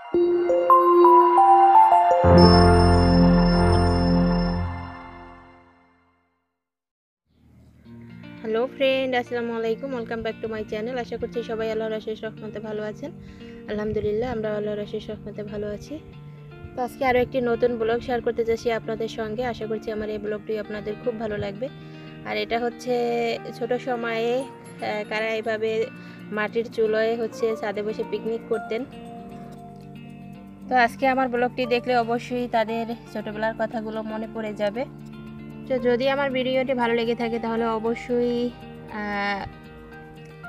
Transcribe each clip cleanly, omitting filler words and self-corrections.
Hello friend, আসসালামু আলাইকুম। Welcome back to my channel. আশা করছি সবাই আল্লাহর অশেষ রহমতে ভালো আছেন। আলহামদুলিল্লাহ, আমরা আল্লাহর অশেষ রহমতে ভালো আছি। তো আজকে আরও একটি নতুন ব্লগ শেয়ার করতে যাচ্ছি আপনাদের সঙ্গে। আশা করছি আমার এই ব্লগটি আপনাদের খুব ভালো লাগবে। আর এটা হচ্ছে ছোট সময়ে কারা এইভাবে মাটির চুলোয় হচ্ছে ছাদে বসে পিকনিক করতেন। তো আজকে আমার ব্লগটি দেখলে অবশ্যই তাদের ছোটবেলার কথাগুলো মনে পড়ে যাবে। তো যদি আমার ভিডিওটি ভালো লেগে থাকে তাহলে অবশ্যই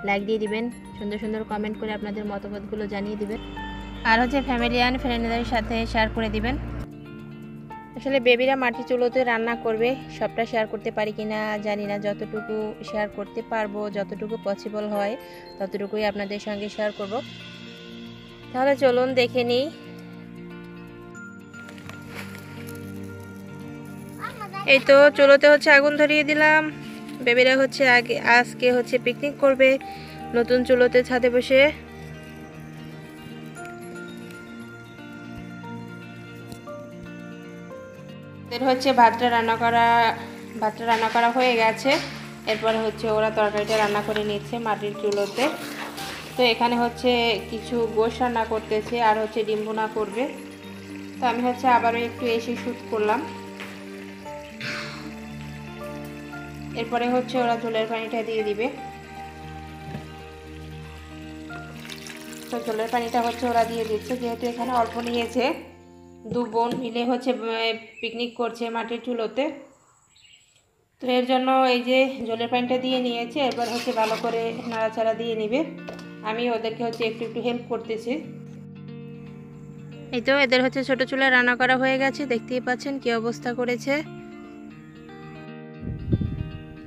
লাইক দিয়ে দিবেন, সুন্দর সুন্দর কমেন্ট করে আপনাদের মতামতগুলো জানিয়ে দিবেন, আর হচ্ছে ফ্যামিলি অ্যান্ড ফ্রেন্ডদের সাথে শেয়ার করে দিবেন। আসলে বেবিরা মাটির চুলোতে রান্না করবে, সবটা শেয়ার করতে পারি কিনা জানি না। যতটুকু শেয়ার করতে পারবো, যতটুকু পসিবল হয় ততটুকুই আপনাদের সঙ্গে শেয়ার করব। তাহলে চলুন দেখে নিই। এই তো চুলোতে হচ্ছে আগুন ধরিয়ে দিলাম। বেবিরা হচ্ছে আজকে হচ্ছে পিকনিক করবে নতুন চুলোতে ছাদে বসে। এদের হচ্ছে ভাতটা রান্না করা হয়ে গেছে। এরপরে হচ্ছে ওরা তরকারিটা রান্না করে নিচ্ছে মাটির চুলোতে। তো এখানে হচ্ছে কিছু গোশ রান্না করতেছে আর হচ্ছে ডিম ভুনা করবে। তো আমি হচ্ছে আবারও একটু এসে শুট করলাম। এরপরে হচ্ছে ওরা ঝোলের পানিটা দিয়ে দিবে। তো ঝোলের পানিটা হচ্ছে ওরা দিয়ে দিচ্ছে, যেহেতু এখানে অল্প নিয়েছে। দু বোন মিলে হচ্ছে পিকনিক করছে মাটির চুলোতে। তো এর জন্য এই যে ঝোলের পানিটা দিয়ে নিয়েছে। এরপর হচ্ছে ভালো করে নাড়াচাড়া দিয়ে নিবে। আমি ওদেরকে হচ্ছে একটু একটু হেল্প করতেছি। এই তো এদের হচ্ছে ছোট চুলায় রান্না করা হয়ে গেছে, দেখতেই পাচ্ছেন কি অবস্থা করেছে।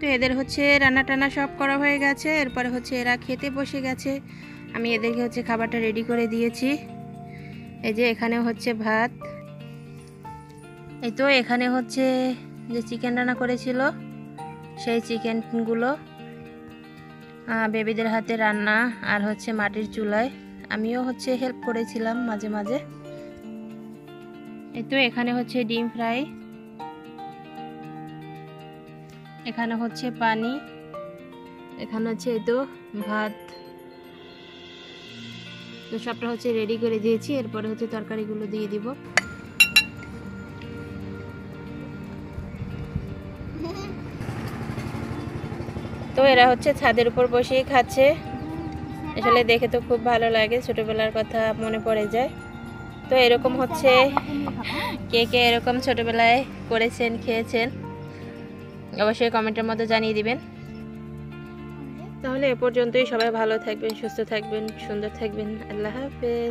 তো এদের হচ্ছে রান্না টান্না সব করা হয়ে গেছে। এরপরে হচ্ছে এরা খেতে বসে গেছে। আমি এদেরকে হচ্ছে খাবারটা রেডি করে দিয়েছি। এই যে এখানে হচ্ছে ভাত। এই তো এখানে হচ্ছে যে চিকেন রান্না করেছিল সেই চিকেনগুলো বেবিদের হাতে রান্না, আর হচ্ছে মাটির চুলায় আমিও হচ্ছে হেল্প করেছিলাম মাঝে মাঝে। এই তো এখানে হচ্ছে ডিম ফ্রাই, এখানে হচ্ছে পানি, এখানে হচ্ছে এই তো ভাত। তো সবটা হচ্ছে রেডি করে দিয়েছি। এরপরে হচ্ছে তরকারিগুলো দিয়ে দিব। তো এরা হচ্ছে ছাদের উপর বসেই খাচ্ছে। আসলে দেখে তো খুব ভালো লাগে, ছোটবেলার কথা মনে পড়ে যায়। তো এরকম হচ্ছে কে কে এরকম ছোটবেলায় করেছেন, খেয়েছেন, অবশ্যই কমেন্টের মধ্যে জানিয়ে দিবেন। তাহলে এ পর্যন্তই। সবাই ভালো থাকবেন, সুস্থ থাকবেন, সুন্দর থাকবেন। আল্লাহ হাফেজ।